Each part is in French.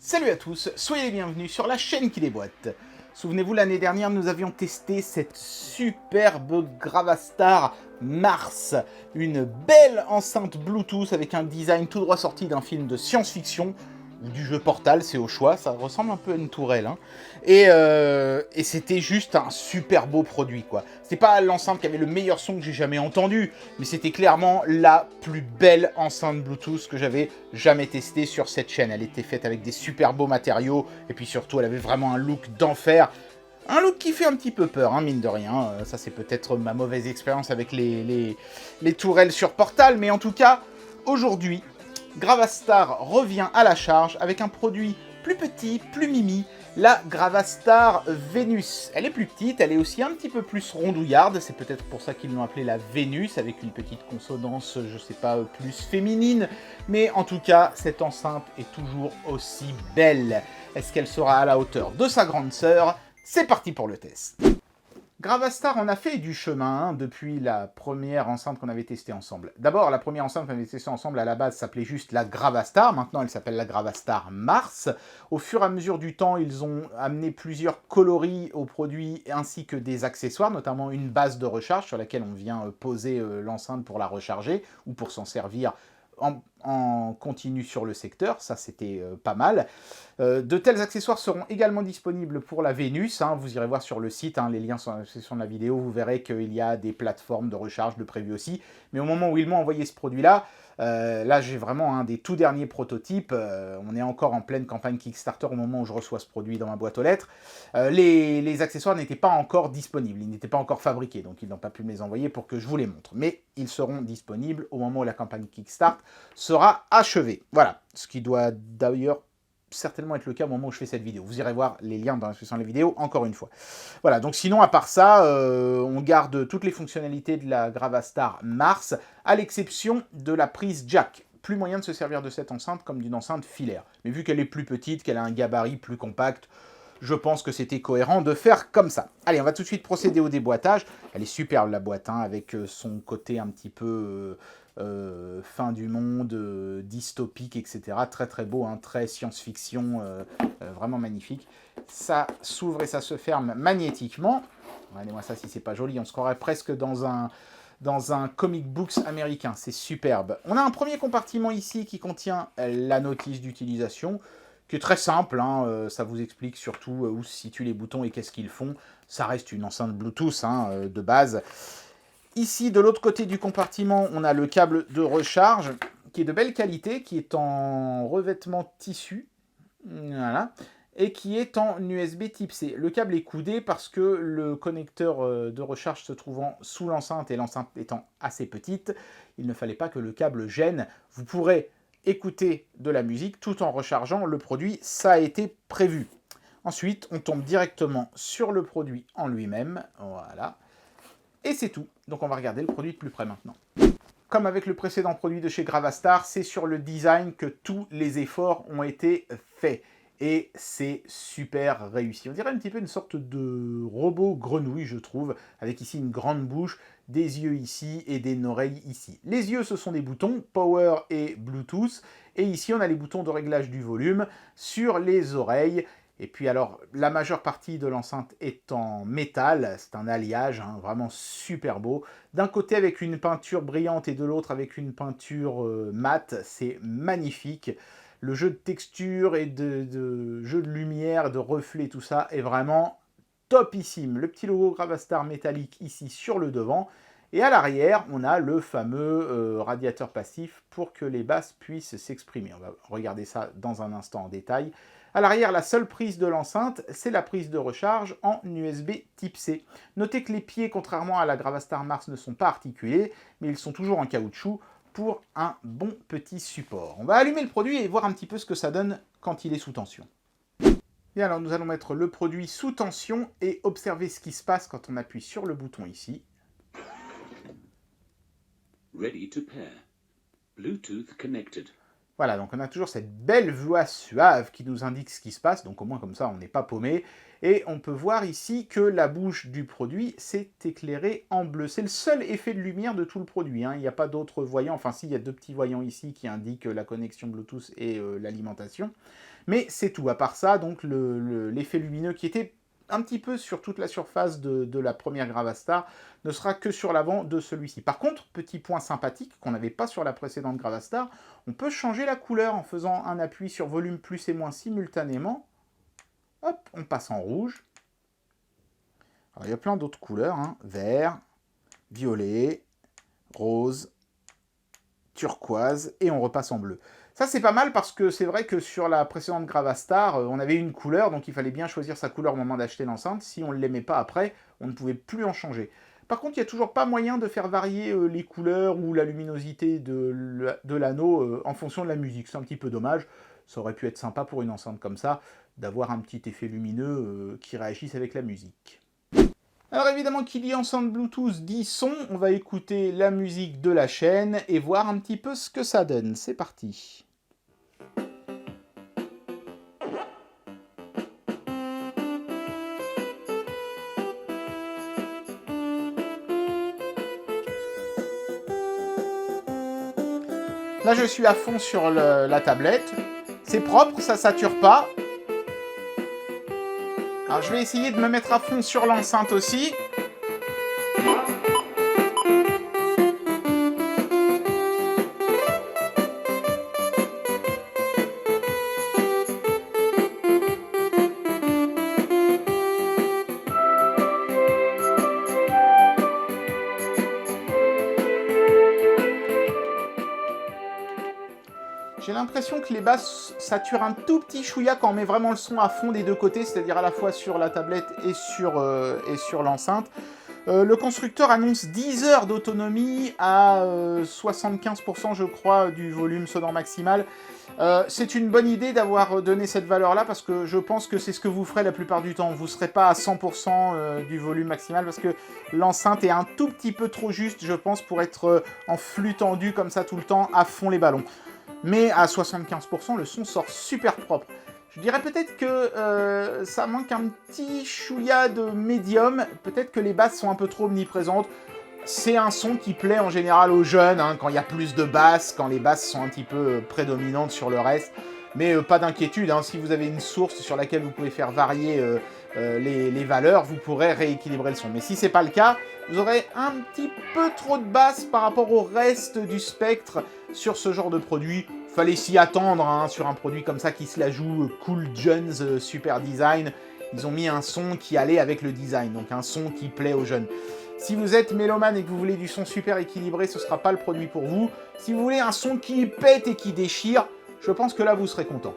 Salut à tous, soyez les bienvenus sur la chaîne qui déboîte. Souvenez-vous, l'année dernière, nous avions testé cette superbe Gravastar Mars. Une belle enceinte Bluetooth avec un design tout droit sorti d'un film de science-fiction ou du jeu Portal, c'est au choix, ça ressemble un peu à une tourelle. Hein. Et c'était juste un super beau produit, quoi. C'était pas l'enceinte qui avait le meilleur son que j'ai jamais entendu, mais c'était clairement la plus belle enceinte Bluetooth que j'avais jamais testée sur cette chaîne. Elle était faite avec des super beaux matériaux, et puis surtout, elle avait vraiment un look d'enfer. Un look qui fait un petit peu peur, hein, mine de rien. Ça, c'est peut-être ma mauvaise expérience avec les tourelles sur Portal, mais en tout cas, aujourd'hui, Gravastar revient à la charge avec un produit plus petit, plus mimi, la Gravastar Venus. Elle est plus petite, elle est aussi un petit peu plus rondouillarde, c'est peut-être pour ça qu'ils l'ont appelée la Vénus, avec une petite consonance, je sais pas, plus féminine, mais en tout cas, cette enceinte est toujours aussi belle. Est-ce qu'elle sera à la hauteur de sa grande sœur? C'est parti pour le test. Gravastar en a fait du chemin depuis la première enceinte qu'on avait testée ensemble. D'abord, la première enceinte qu'on avait testée ensemble, à la base, s'appelait juste la Gravastar. Maintenant, elle s'appelle la Gravastar Mars. Au fur et à mesure du temps, ils ont amené plusieurs coloris au produit ainsi que des accessoires, notamment une base de recharge sur laquelle on vient poser l'enceinte pour la recharger ou pour s'en servir en continu sur le secteur, ça c'était pas mal. De tels accessoires seront également disponibles pour la Vénus, hein, vous irez voir sur le site, hein, les liens sont dans la description de la vidéo, vous verrez qu'il y a des plateformes de recharge de prévues aussi, mais au moment où ils m'ont envoyé ce produit-là, là j'ai vraiment un des tout derniers prototypes, on est encore en pleine campagne Kickstarter au moment où je reçois ce produit dans ma boîte aux lettres, les accessoires n'étaient pas encore disponibles, ils n'étaient pas encore fabriqués, donc ils n'ont pas pu me les envoyer pour que je vous les montre, mais ils seront disponibles au moment où la campagne Kickstarter sera achevée. Voilà, ce qui doit d'ailleurs certainement être le cas au moment où je fais cette vidéo. Vous irez voir les liens dans la description de la vidéo, encore une fois. Voilà, donc sinon, à part ça, on garde toutes les fonctionnalités de la Gravastar Mars, à l'exception de la prise jack. Plus moyen de se servir de cette enceinte comme d'une enceinte filaire. Mais vu qu'elle est plus petite, qu'elle a un gabarit plus compact, je pense que c'était cohérent de faire comme ça. Allez, on va tout de suite procéder au déboîtage. Elle est superbe la boîte, hein, avec son côté un petit peu fin du monde, dystopique, etc. Très très beau, hein, très science-fiction, vraiment magnifique. Ça s'ouvre et ça se ferme magnétiquement. Regardez-moi ça si c'est pas joli, on se croirait presque dans un comic books américain, c'est superbe. On a un premier compartiment ici qui contient la notice d'utilisation, qui est très simple, hein, ça vous explique surtout où se situent les boutons et qu'est-ce qu'ils font. Ça reste une enceinte Bluetooth, hein, de base. Ici, de l'autre côté du compartiment, on a le câble de recharge, qui est de belle qualité, qui est en revêtement tissu, voilà, et qui est en USB type C. Le câble est coudé parce que le connecteur de recharge se trouvant sous l'enceinte et l'enceinte étant assez petite, il ne fallait pas que le câble gêne. Vous pourrez écouter de la musique tout en rechargeant le produit, ça a été prévu. Ensuite, on tombe directement sur le produit en lui-même, voilà. Et c'est tout. Donc on va regarder le produit de plus près maintenant. Comme avec le précédent produit de chez Gravastar, c'est sur le design que tous les efforts ont été faits. Et c'est super réussi. On dirait un petit peu une sorte de robot grenouille, je trouve, avec ici une grande bouche, des yeux ici et des oreilles ici. Les yeux, ce sont des boutons Power et Bluetooth. Et ici, on a les boutons de réglage du volume sur les oreilles. Et puis alors, la majeure partie de l'enceinte est en métal, c'est un alliage, hein, vraiment super beau. D'un côté avec une peinture brillante et de l'autre avec une peinture mate, c'est magnifique. Le jeu de texture et de jeu de lumière, de reflets, tout ça est vraiment topissime. Le petit logo Gravastar métallique ici sur le devant. Et à l'arrière, on a le fameux radiateur passif pour que les basses puissent s'exprimer. On va regarder ça dans un instant en détail. À l'arrière, la seule prise de l'enceinte, c'est la prise de recharge en USB type C. Notez que les pieds, contrairement à la Gravastar Mars, ne sont pas articulés, mais ils sont toujours en caoutchouc pour un bon petit support. On va allumer le produit et voir un petit peu ce que ça donne quand il est sous tension. Et alors, nous allons mettre le produit sous tension et observer ce qui se passe quand on appuie sur le bouton ici. Ready to pair. Bluetooth connected. Voilà, donc on a toujours cette belle voix suave qui nous indique ce qui se passe, donc au moins comme ça on n'est pas paumé. Et on peut voir ici que la bouche du produit s'est éclairée en bleu. C'est le seul effet de lumière de tout le produit, hein. Il n'y a pas d'autres voyants, enfin si, il y a deux petits voyants ici qui indiquent la connexion Bluetooth et l'alimentation. Mais c'est tout. À part ça, donc l'effet lumineux qui était un petit peu sur toute la surface de la première Gravastar ne sera que sur l'avant de celui-ci. Par contre, petit point sympathique qu'on n'avait pas sur la précédente Gravastar, on peut changer la couleur en faisant un appui sur volume plus et moins simultanément. Hop, on passe en rouge. Alors, il y a plein d'autres couleurs, hein. Vert, violet, rose, turquoise, et on repasse en bleu. Ça, c'est pas mal parce que c'est vrai que sur la précédente Gravastar, on avait une couleur, donc il fallait bien choisir sa couleur au moment d'acheter l'enceinte. Si on ne l'aimait pas après, on ne pouvait plus en changer. Par contre, il n'y a toujours pas moyen de faire varier les couleurs ou la luminosité de l'anneau en fonction de la musique. C'est un petit peu dommage. Ça aurait pu être sympa pour une enceinte comme ça, d'avoir un petit effet lumineux qui réagisse avec la musique. Alors évidemment, qui dit enceinte Bluetooth dit son, on va écouter la musique de la chaîne et voir un petit peu ce que ça donne. C'est parti. Là, je suis à fond sur la tablette. C'est propre, ça sature pas. Alors je vais essayer de me mettre à fond sur l'enceinte aussi. J'ai l'impression que les basses saturent un tout petit chouïa quand on met vraiment le son à fond des deux côtés, c'est-à-dire à la fois sur la tablette et sur l'enceinte. Le constructeur annonce 10 heures d'autonomie à 75% je crois du volume sonore maximal. C'est une bonne idée d'avoir donné cette valeur-là parce que je pense que c'est ce que vous ferez la plupart du temps. Vous ne serez pas à 100% du volume maximal parce que l'enceinte est un tout petit peu trop juste, je pense, pour être en flux tendu comme ça tout le temps, à fond les ballons. Mais à 75%, le son sort super propre. Je dirais peut-être que ça manque un petit chouïa de médium. Peut-être que les basses sont un peu trop omniprésentes. C'est un son qui plaît en général aux jeunes, hein, quand il y a plus de basses, quand les basses sont un petit peu prédominantes sur le reste. Mais pas d'inquiétude, hein, si vous avez une source sur laquelle vous pouvez faire varier les valeurs, vous pourrez rééquilibrer le son. Mais si c'est pas le cas, vous aurez un petit peu trop de basses par rapport au reste du spectre sur ce genre de produit. Fallait s'y attendre, hein, sur un produit comme ça qui se la joue Cool Jones Super Design. Ils ont mis un son qui allait avec le design, donc un son qui plaît aux jeunes. Si vous êtes mélomane et que vous voulez du son super équilibré, ce ne sera pas le produit pour vous. Si vous voulez un son qui pète et qui déchire, je pense que là vous serez content.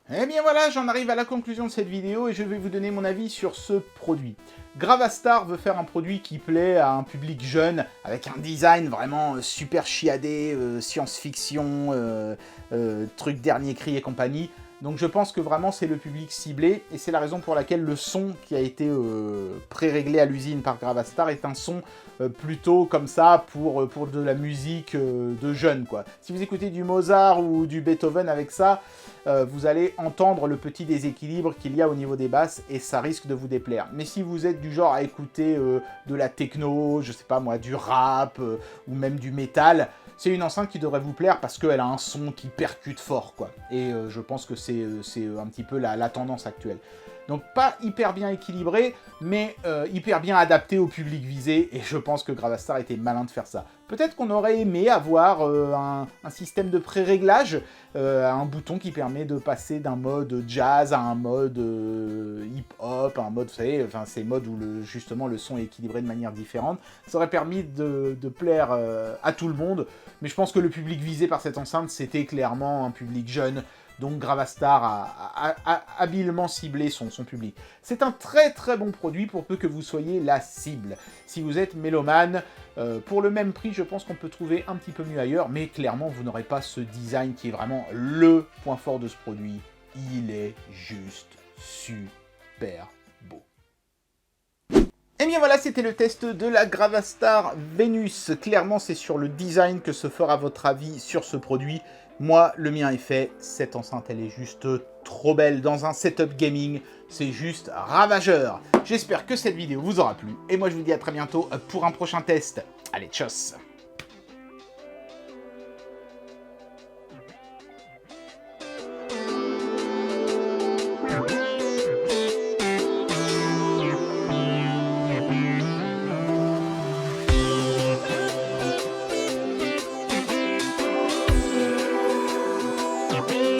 Eh bien voilà, j'en arrive à la conclusion de cette vidéo et je vais vous donner mon avis sur ce produit. Gravastar veut faire un produit qui plaît à un public jeune, avec un design vraiment super chiadé, science-fiction, truc dernier cri et compagnie. Donc je pense que vraiment c'est le public ciblé, et c'est la raison pour laquelle le son qui a été pré-réglé à l'usine par Gravastar est un son plutôt comme ça pour de la musique de jeunes, quoi. Si vous écoutez du Mozart ou du Beethoven avec ça, vous allez entendre le petit déséquilibre qu'il y a au niveau des basses, et ça risque de vous déplaire. Mais si vous êtes du genre à écouter de la techno, je sais pas moi, du rap, ou même du métal, c'est une enceinte qui devrait vous plaire parce qu'elle a un son qui percute fort, quoi. Et je pense que c'est un petit peu la tendance actuelle. Donc pas hyper bien équilibré, mais hyper bien adapté au public visé, et je pense que Gravastar était malin de faire ça. Peut-être qu'on aurait aimé avoir un système de pré-réglage, un bouton qui permet de passer d'un mode jazz à un mode hip-hop, un mode, vous savez, enfin ces modes où justement le son est équilibré de manière différente. Ça aurait permis de plaire à tout le monde, mais je pense que le public visé par cette enceinte, c'était clairement un public jeune. Donc Gravastar a habilement ciblé son public. C'est un très très bon produit pour peu que vous soyez la cible. Si vous êtes mélomane, pour le même prix, je pense qu'on peut trouver un petit peu mieux ailleurs, mais clairement, vous n'aurez pas ce design qui est vraiment le point fort de ce produit. Il est juste super beau. Et bien voilà, c'était le test de la Gravastar Venus. Clairement, c'est sur le design que se fera votre avis sur ce produit. Moi, le mien est fait. Cette enceinte, elle est juste trop belle dans un setup gaming. C'est juste ravageur. J'espère que cette vidéo vous aura plu. Et moi, je vous dis à très bientôt pour un prochain test. Allez, tchuss! Bye.